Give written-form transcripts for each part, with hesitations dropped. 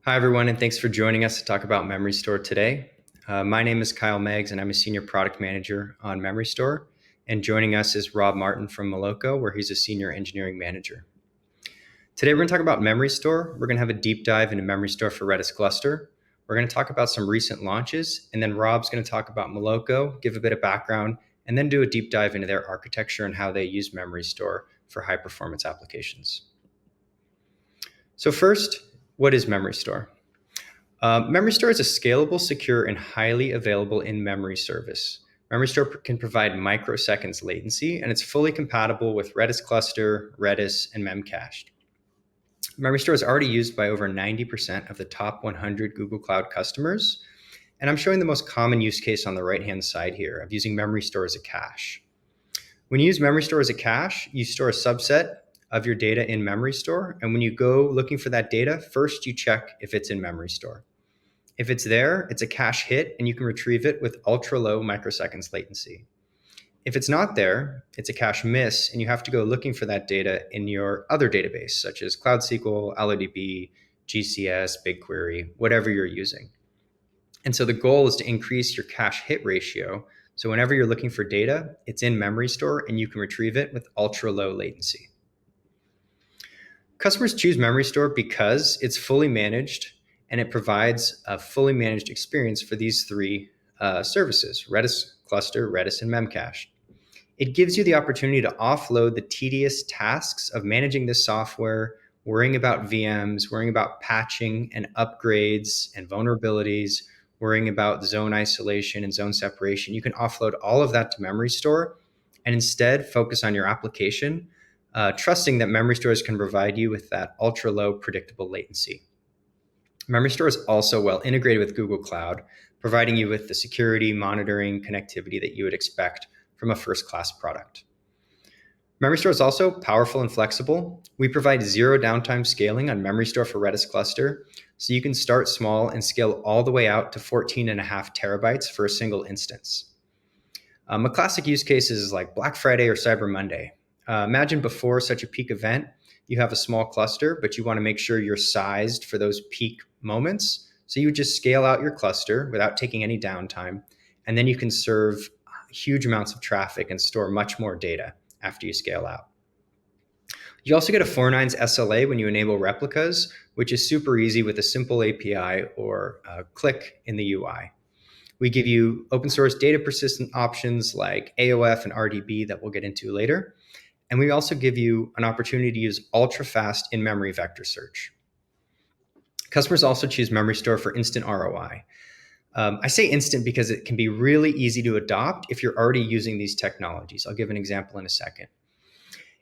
Hi, everyone, and thanks for joining us to talk about Memorystore today. My name is Kyle Meggs, and I'm a Senior Product Manager on Memorystore. And joining us is Rob Martin from Moloko, where he's a Senior Engineering Manager. Today, we're going to talk about Memorystore. We're going to have a deep dive into Memorystore for Redis Cluster. We're going to talk about some recent launches, and then Rob's going to talk about Moloko, give a bit of background, and then do a deep dive into their architecture and how they use Memorystore for high-performance applications. So first, what is Memorystore? Memorystore is a scalable, secure, and highly available in-memory service. Memorystore can provide microseconds latency, and it's fully compatible with Redis Cluster, Redis, and Memcached. Memorystore is already used by over 90% of the top 100 Google Cloud customers, and I'm showing the most common use case on the right-hand side here of using Memorystore as a cache. When you use Memorystore as a cache, you store a subset of your data in Memorystore, and when you go looking for that data, first you check if it's in Memorystore. If it's there, it's a cache hit, and you can retrieve it with ultra-low microseconds latency. If it's not there, it's a cache miss, and you have to go looking for that data in your other database, such as Cloud SQL, AlloDB, GCS, BigQuery, whatever you're using. And so the goal is to increase your cache hit ratio. So whenever you're looking for data, it's in Memorystore, and you can retrieve it with ultra-low latency. Customers choose Memorystore because it's fully managed, and it provides a fully managed experience for these three services: Redis Cluster, Redis, and Memcached. It gives you the opportunity to offload the tedious tasks of managing this software, worrying about VMs, worrying about patching and upgrades and vulnerabilities, worrying about zone isolation and zone separation. You can offload all of that to Memorystore and instead focus on your application, trusting that Memorystore can provide you with that ultra-low predictable latency. Memorystore is also well integrated with Google Cloud, providing you with the security, monitoring, connectivity that you would expect from a first-class product. Memorystore is also powerful and flexible. We provide zero downtime scaling on Memorystore for Redis Cluster, so you can start small and scale all the way out to 14.5 terabytes for a single instance. A classic use case is like Black Friday or Cyber Monday. Imagine before such a peak event, you have a small cluster, but you want to make sure you're sized for those peak moments. So you would just scale out your cluster without taking any downtime, and then you can serve huge amounts of traffic and store much more data after you scale out. You also get a 4.9's SLA when you enable replicas, which is super easy with a simple API or a click in the UI. We give you open source data persistent options like AOF and RDB that we'll get into later. And we also give you an opportunity to use ultra-fast in-memory vector search. Customers also choose Memorystore for instant ROI. I say instant because it can be really easy to adopt if you're already using these technologies. I'll give an example in a second.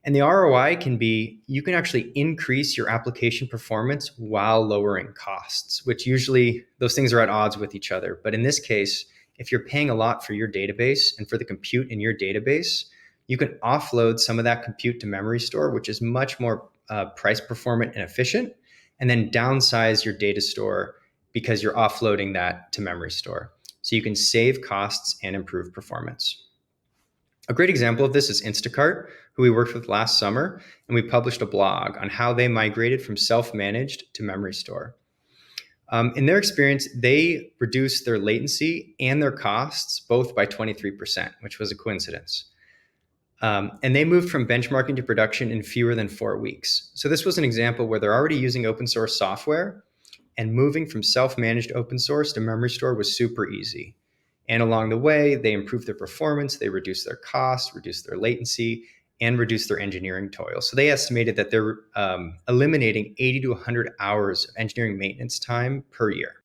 And the ROI can be, you can actually increase your application performance while lowering costs, which usually those things are at odds with each other. But in this case, if you're paying a lot for your database and for the compute in your database, you can offload some of that compute to Memorystore, which is much more price performant and efficient, and then downsize your data store because you're offloading that to Memorystore. So you can save costs and improve performance. A great example of this is Instacart, who we worked with last summer, and we published a blog on how they migrated from self-managed to Memorystore. In their experience, they reduced their latency and their costs both by 23%, which was a coincidence. And they moved from benchmarking to production in fewer than 4 weeks. So this was an example where they're already using open source software, and moving from self-managed open source to Memorystore was super easy. And along the way, they improved their performance, they reduced their costs, reduced their latency, and reduced their engineering toil. So they estimated that they're eliminating 80 to 100 hours of engineering maintenance time per year.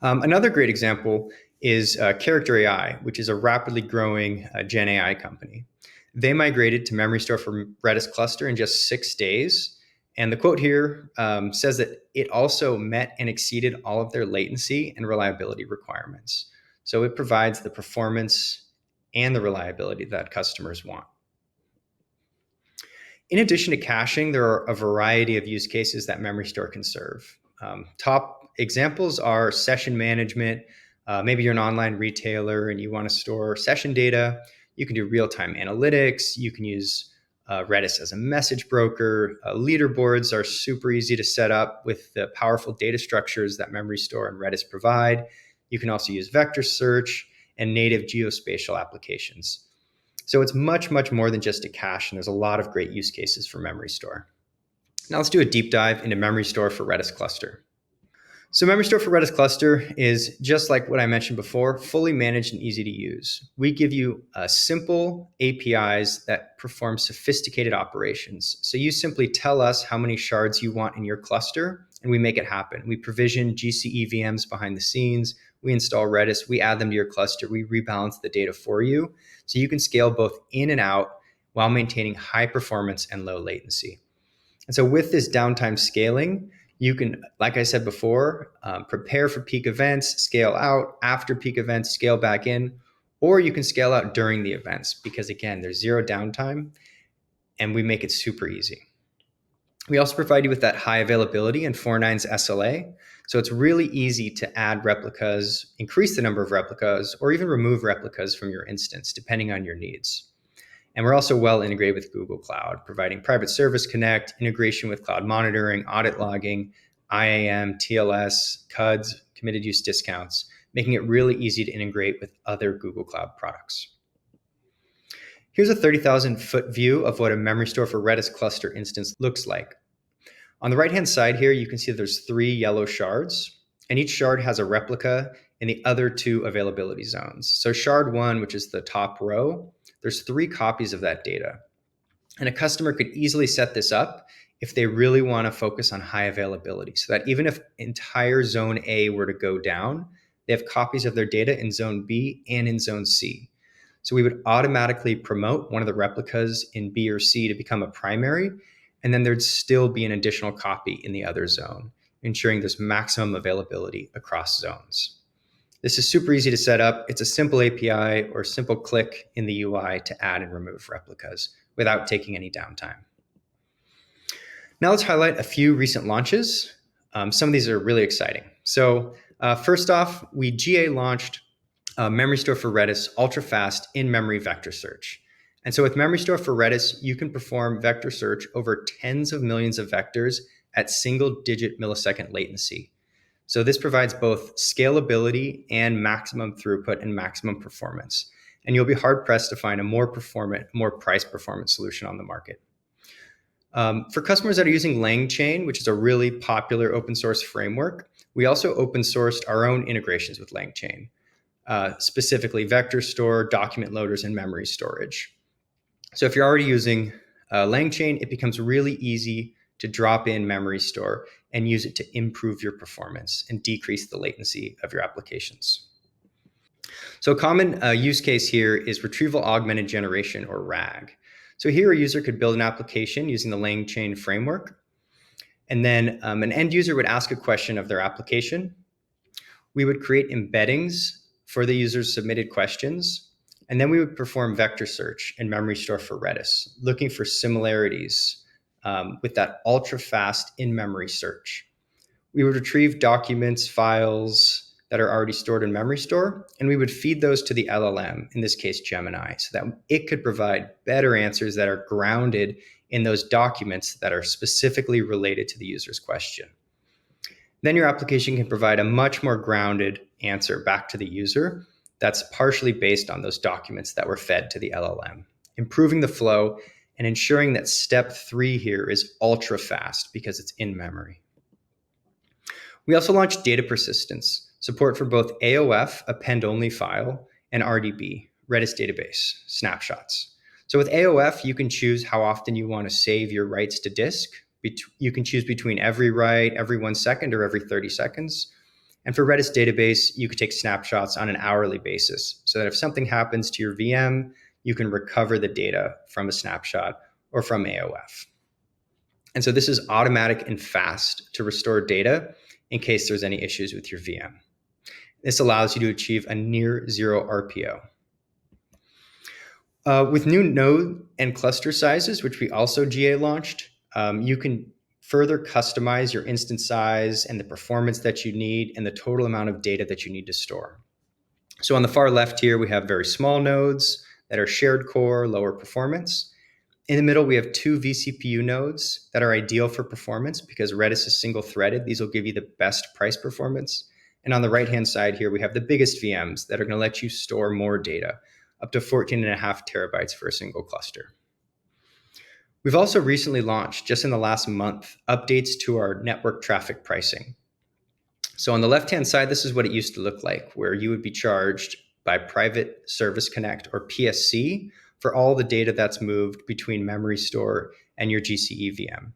Another great example is Character AI, which is a rapidly growing Gen AI company. They migrated to Memorystore from Redis Cluster in just 6 days. And the quote here says that it also met and exceeded all of their latency and reliability requirements. So it provides the performance and the reliability that customers want. In addition to caching, there are a variety of use cases that Memorystore can serve. Top examples are session management. Maybe you're an online retailer and you want to store session data. You can do real-time analytics. You can use Redis as a message broker. Leaderboards are super easy to set up with the powerful data structures that Memorystore and Redis provide. You can also use vector search and native geospatial applications. So it's much, much more than just a cache, and there's a lot of great use cases for Memorystore. Now let's do a deep dive into Memorystore for Redis Cluster. So Memorystore for Redis Cluster is just like what I mentioned before, fully managed and easy to use. We give you simple APIs that perform sophisticated operations. So you simply tell us how many shards you want in your cluster, and we make it happen. We provision GCE VMs behind the scenes. We install Redis. We add them to your cluster. We rebalance the data for you. So you can scale both in and out while maintaining high performance and low latency. And so with this downtime scaling, you can, like I said before, prepare for peak events, scale out after peak events, scale back in, or you can scale out during the events because, again, there's zero downtime and we make it super easy. We also provide you with that high availability and 4.9's SLA. So it's really easy to add replicas, increase the number of replicas, or even remove replicas from your instance, depending on your needs. And we're also well integrated with Google Cloud, providing private service connect, integration with cloud monitoring, audit logging, IAM, TLS, CUDs, committed use discounts, making it really easy to integrate with other Google Cloud products. Here's a 30,000-foot view of what a Memorystore for Redis cluster instance looks like. On the right-hand side here, you can see there's 3 yellow shards, and each shard has a replica in the other 2 availability zones. So shard 1, which is the top row, there's 3 copies of that data. And a customer could easily set this up if they really want to focus on high availability, so that even if entire zone A were to go down, they have copies of their data in zone B and in zone C. So we would automatically promote one of the replicas in B or C to become a primary, and then there'd still be an additional copy in the other zone, ensuring there's maximum availability across zones. This is super easy to set up. It's a simple API or simple click in the UI to add and remove replicas without taking any downtime. Now let's highlight a few recent launches. Some of these are really exciting. So first off, we GA launched Memorystore for Redis ultra-fast in-memory vector search. And so with Memorystore for Redis, you can perform vector search over tens of millions of vectors at single-digit millisecond latency. So this provides both scalability and maximum throughput and maximum performance. And you'll be hard-pressed to find a more performant, more price-performance solution on the market. For customers that are using LangChain, which is a really popular open source framework, we also open sourced our own integrations with LangChain. Specifically vector store, document loaders, and memory storage. So if you're already using LangChain, it becomes really easy to drop in Memorystore and use it to improve your performance and decrease the latency of your applications. So a common use case here is retrieval augmented generation, or RAG. So here a user could build an application using the LangChain framework, and then an end user would ask a question of their application. We would create embeddings for the user's submitted questions, and then we would perform vector search in Memorystore for Redis, looking for similarities with that ultra-fast in-memory search. We would retrieve documents, files that are already stored in Memorystore, and we would feed those to the LLM, in this case Gemini, so that it could provide better answers that are grounded in those documents that are specifically related to the user's question. Then your application can provide a much more grounded answer back to the user that's partially based on those documents that were fed to the LLM, improving the flow and ensuring that step 3 here is ultra fast because it's in memory. We also launched data persistence, support for both AOF, append-only file, and RDB, Redis database, snapshots. So with AOF, you can choose how often you want to save your writes to disk. You can choose between every write, every 1 second, or every 30 seconds. And for Redis database, you could take snapshots on an hourly basis so that if something happens to your VM, you can recover the data from a snapshot or from AOF. And so this is automatic and fast to restore data in case there's any issues with your VM. This allows you to achieve a near zero RPO. With new node and cluster sizes, which we also GA launched, you can further customize your instance size and the performance that you need and the total amount of data that you need to store. So on the far left here, we have very small nodes that are shared core, lower performance. In the middle, we have two vCPU nodes that are ideal for performance because Redis is single-threaded. These will give you the best price performance. And on the right-hand side here, we have the biggest VMs that are going to let you store more data, up to 14.5 terabytes for a single cluster. We've also recently launched, just in the last month, updates to our network traffic pricing. So on the left-hand side, this is what it used to look like, where you would be charged by Private Service Connect, or PSC, for all the data that's moved between Memorystore and your GCE VM.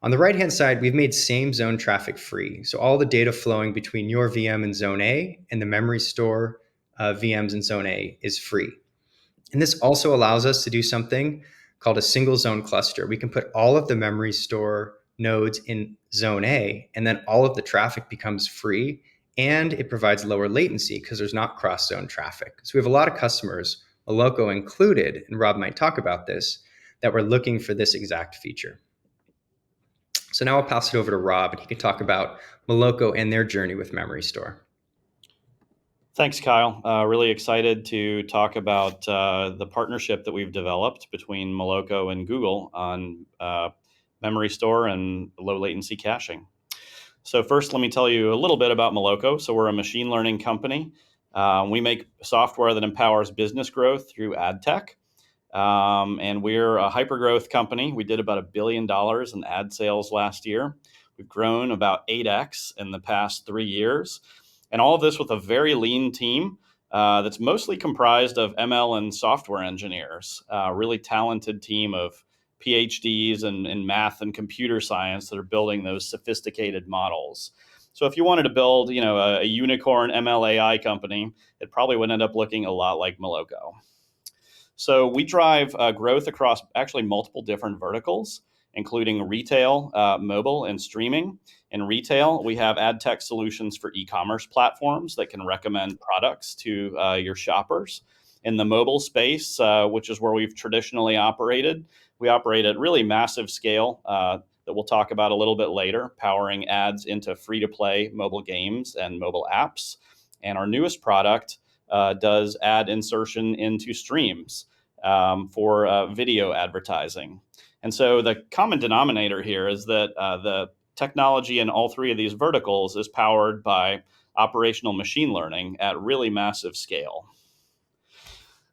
On the right-hand side, we've made same zone traffic free. So all the data flowing between your VM in Zone A and the Memorystore VMs in Zone A is free. And this also allows us to do something called a single zone cluster. We can put all of the Memorystore nodes in Zone A, and then all of the traffic becomes free, and it provides lower latency because there's not cross-zone traffic. So we have a lot of customers, Moloko included, and Rob might talk about this, that were looking for this exact feature. So now I'll pass it over to Rob, and he can talk about Moloko and their journey with Memorystore. Thanks, Kyle. Really excited to talk about the partnership that we've developed between Moloko and Google on Memorystore and low latency caching. So first, let me tell you a little bit about Moloko. So we're a machine learning company. We make software that empowers business growth through ad tech. And we're a hypergrowth company. We did about $1 billion in ad sales last year. We've grown about 8x in the past 3 years. And all of this with a very lean team that's mostly comprised of ML and software engineers, a really talented team of PhDs in math and computer science that are building those sophisticated models. So if you wanted to build, a unicorn ML AI company, it probably would end up looking a lot like Moloko. So we drive growth across actually multiple different verticals, including retail, mobile, and streaming. In retail, we have ad tech solutions for e-commerce platforms that can recommend products to your shoppers. In the mobile space, which is where we've traditionally operated, we operate at really massive scale that we'll talk about a little bit later, powering ads into free-to-play mobile games and mobile apps. And our newest product does ad insertion into streams for video advertising. And so the common denominator here is that the technology in all three of these verticals is powered by operational machine learning at really massive scale.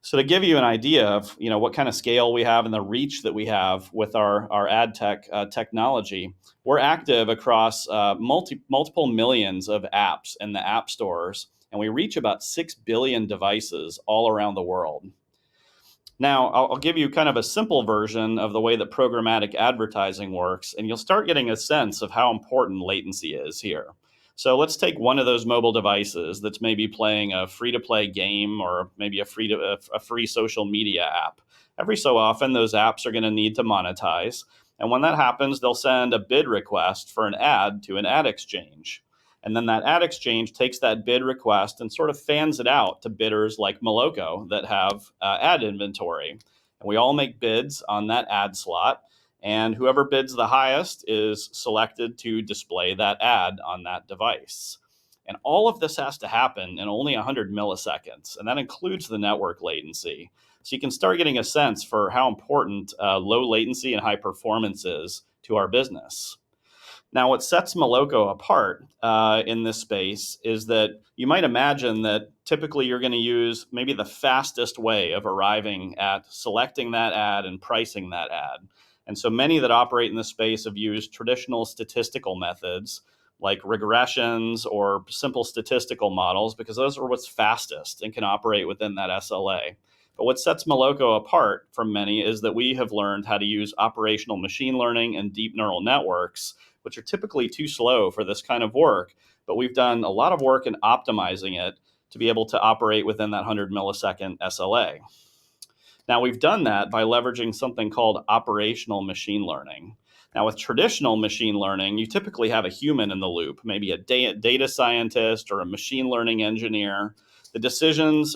So to give you an idea of what kind of scale we have and the reach that we have with our ad tech technology, we're active across multiple millions of apps in the app stores, and we reach about 6 billion devices all around the world. Now, I'll give you kind of a simple version of the way that programmatic advertising works, and you'll start getting a sense of how important latency is here. So let's take one of those mobile devices that's maybe playing a free-to-play game or maybe a free social media app. Every so often, those apps are going to need to monetize. And when that happens, they'll send a bid request for an ad to an ad exchange. And then that ad exchange takes that bid request and sort of fans it out to bidders like Moloko that have ad inventory. And we all make bids on that ad slot. And whoever bids the highest is selected to display that ad on that device. And all of this has to happen in only 100 milliseconds. And that includes the network latency. So you can start getting a sense for how important low latency and high performance is to our business. Now, what sets Moloko apart in this space is that you might imagine that typically you're going to use maybe the fastest way of arriving at selecting that ad and pricing that ad. And so many that operate in this space have used traditional statistical methods like regressions or simple statistical models because those are what's fastest and can operate within that SLA. But what sets Moloko apart from many is that we have learned how to use operational machine learning and deep neural networks, which are typically too slow for this kind of work. But we've done a lot of work in optimizing it to be able to operate within that 100 millisecond SLA. Now, we've done that by leveraging something called operational machine learning. Now, with traditional machine learning, you typically have a human in the loop, maybe a data scientist or a machine learning engineer. The decisions,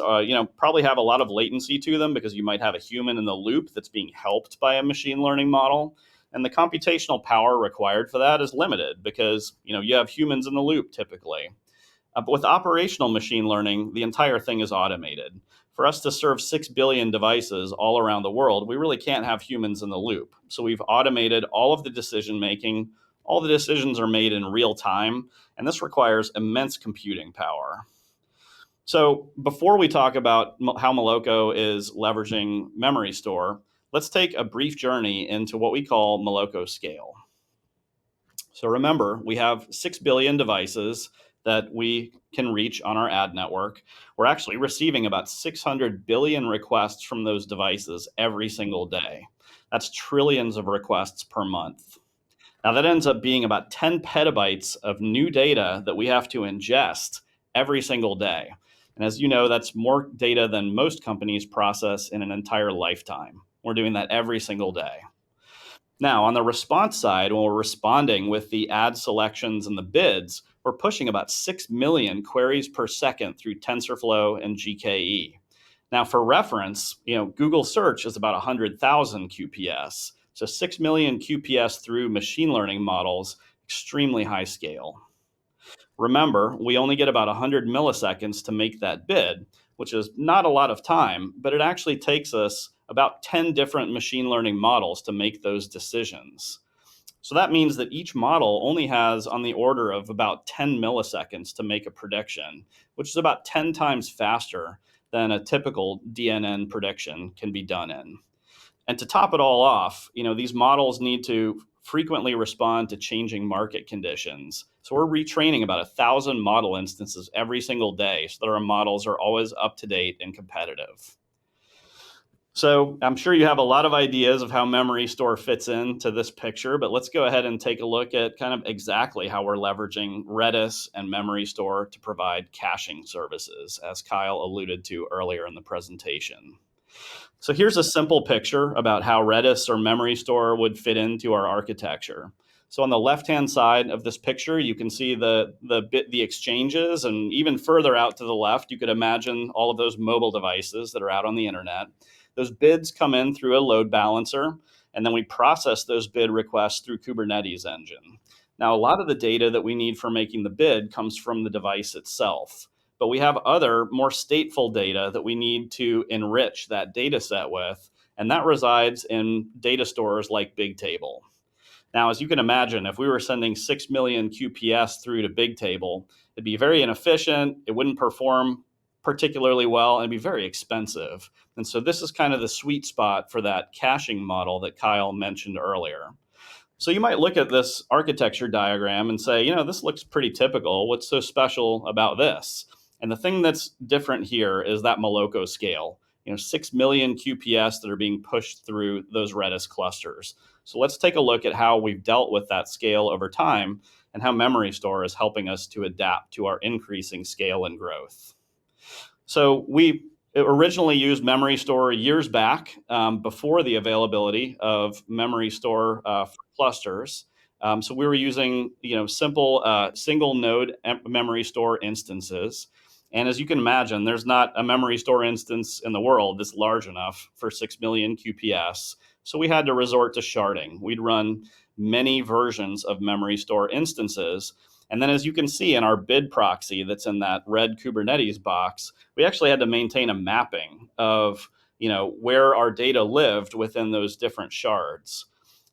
probably have a lot of latency to them because you might have a human in the loop that's being helped by a machine learning model. And the computational power required for that is limited because, you have humans in the loop typically. But with operational machine learning, the entire thing is automated. For us to serve 6 billion devices all around the world, we really can't have humans in the loop. So we've automated all of the decision making. All the decisions are made in real time, and this requires immense computing power. So before we talk about how Moloko is leveraging Memorystore, let's take a brief journey into what we call Moloko scale. So remember, we have 6 billion devices that we can reach on our ad network. We're actually receiving about 600 billion requests from those devices every single day. That's trillions of requests per month. Now, that ends up being about 10 petabytes of new data that we have to ingest every single day. And as you know, that's more data than most companies process in an entire lifetime. We're doing that every single day. Now, on the response side, when we're responding with the ad selections and the bids, we're pushing about 6 million queries per second through TensorFlow and GKE. Now, for reference, Google search is about 100,000 QPS. So 6 million QPS through machine learning models, extremely high scale. Remember, we only get about 100 milliseconds to make that bid, which is not a lot of time, but it actually takes us about 10 different machine learning models to make those decisions. So that means that each model only has on the order of about 10 milliseconds to make a prediction, which is about 10 times faster than a typical DNN prediction can be done in. And to top it all off, these models need to frequently respond to changing market conditions. So we're retraining about 1,000 model instances every single day so that our models are always up to date and competitive. So I'm sure you have a lot of ideas of how Memorystore fits into this picture, but let's go ahead and take a look at kind of exactly how we're leveraging Redis and Memorystore to provide caching services, as Kyle alluded to earlier in the presentation. So here's a simple picture about how Redis or Memorystore would fit into our architecture. So on the left-hand side of this picture, you can see the exchanges, and even further out to the left, you could imagine all of those mobile devices that are out on the internet. Those bids come in through a load balancer, and then we process those bid requests through Kubernetes engine. Now, a lot of the data that we need for making the bid comes from the device itself, but we have other more stateful data that we need to enrich that data set with, and that resides in data stores like Bigtable. Now, as you can imagine, if we were sending 6 million QPS through to Bigtable, it'd be very inefficient, it wouldn't perform particularly well, and it'd be very expensive. And so this is kind of the sweet spot for that caching model that Kyle mentioned earlier. So you might look at this architecture diagram and say, this looks pretty typical. What's so special about this? And the thing that's different here is that Moloko scale. 6 million QPS that are being pushed through those Redis clusters. So let's take a look at how we've dealt with that scale over time and how Memorystore is helping us to adapt to our increasing scale and growth. So we originally used Memorystore years back, before the availability of Memorystore for clusters. So we were using simple single node Memorystore instances. And as you can imagine, there's not a Memorystore instance in the world that's large enough for 6 million QPS. So we had to resort to sharding. We'd run many versions of Memorystore instances. And then as you can see in our bid proxy that's in that red Kubernetes box, we actually had to maintain a mapping of where our data lived within those different shards.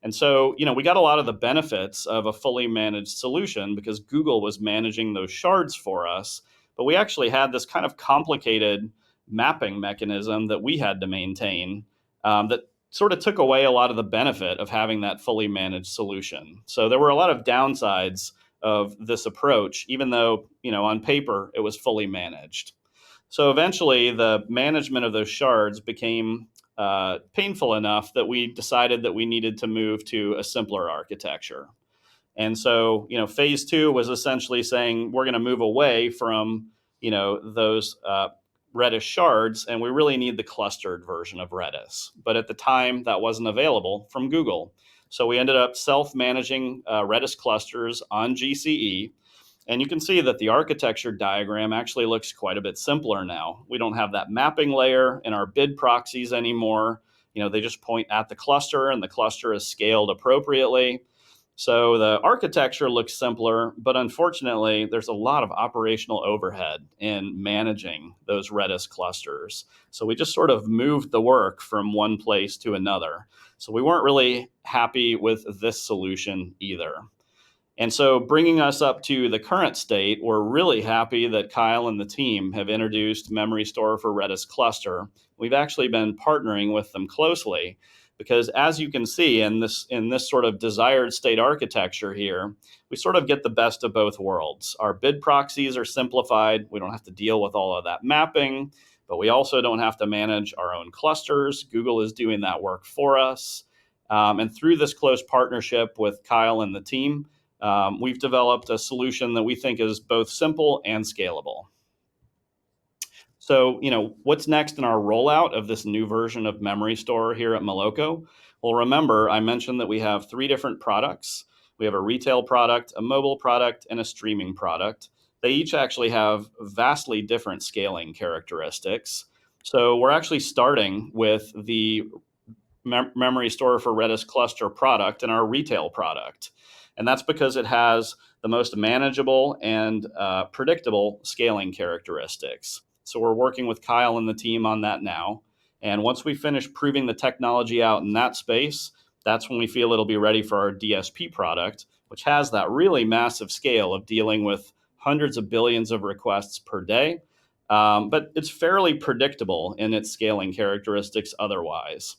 And so, we got a lot of the benefits of a fully managed solution because Google was managing those shards for us. But we actually had this kind of complicated mapping mechanism that we had to maintain that sort of took away a lot of the benefit of having that fully managed solution. So there were a lot of downsides of this approach, even though, on paper, it was fully managed. So eventually, the management of those shards became painful enough that we decided that we needed to move to a simpler architecture. And so, phase two was essentially saying we're going to move away from, those Redis shards, and we really need the clustered version of Redis. But at the time, that wasn't available from Google. So we ended up self-managing Redis clusters on GCE. And you can see that the architecture diagram actually looks quite a bit simpler now. We don't have that mapping layer in our bid proxies anymore. They just point at the cluster, and the cluster is scaled appropriately. So the architecture looks simpler, but unfortunately, there's a lot of operational overhead in managing those Redis clusters. So we just sort of moved the work from one place to another. So we weren't really happy with this solution either. And so, bringing us up to the current state, we're really happy that Kyle and the team have introduced Memorystore for Redis Cluster. We've actually been partnering with them closely because, as you can see in this sort of desired state architecture here, we sort of get the best of both worlds. Our bid proxies are simplified. We don't have to deal with all of that mapping, but we also don't have to manage our own clusters. Google is doing that work for us. And through this close partnership with Kyle and the team, we've developed a solution that we think is both simple and scalable. So, what's next in our rollout of this new version of Memorystore here at Moloko? Well, remember, I mentioned that we have 3 different products. We have a retail product, a mobile product, and a streaming product. They each actually have vastly different scaling characteristics. So we're actually starting with the Memorystore for Redis Cluster product and our retail product. And that's because it has the most manageable and predictable scaling characteristics. So we're working with Kyle and the team on that now. And once we finish proving the technology out in that space, that's when we feel it'll be ready for our DSP product, which has that really massive scale of dealing with hundreds of billions of requests per day. But it's fairly predictable in its scaling characteristics otherwise.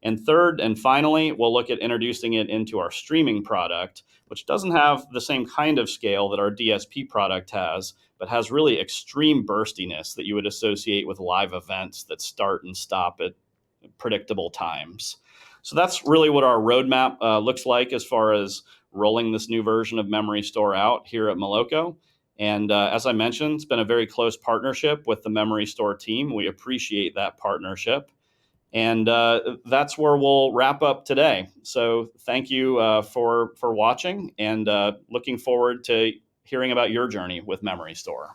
And third and finally, we'll look at introducing it into our streaming product, which doesn't have the same kind of scale that our DSP product has, but has really extreme burstiness that you would associate with live events that start and stop at predictable times. So that's really what our roadmap looks like as far as rolling this new version of Memorystore out here at Moloko. And as I mentioned, it's been a very close partnership with the Memorystore team. We appreciate that partnership. And that's where we'll wrap up today. So thank you for watching, and looking forward to hearing about your journey with Memorystore.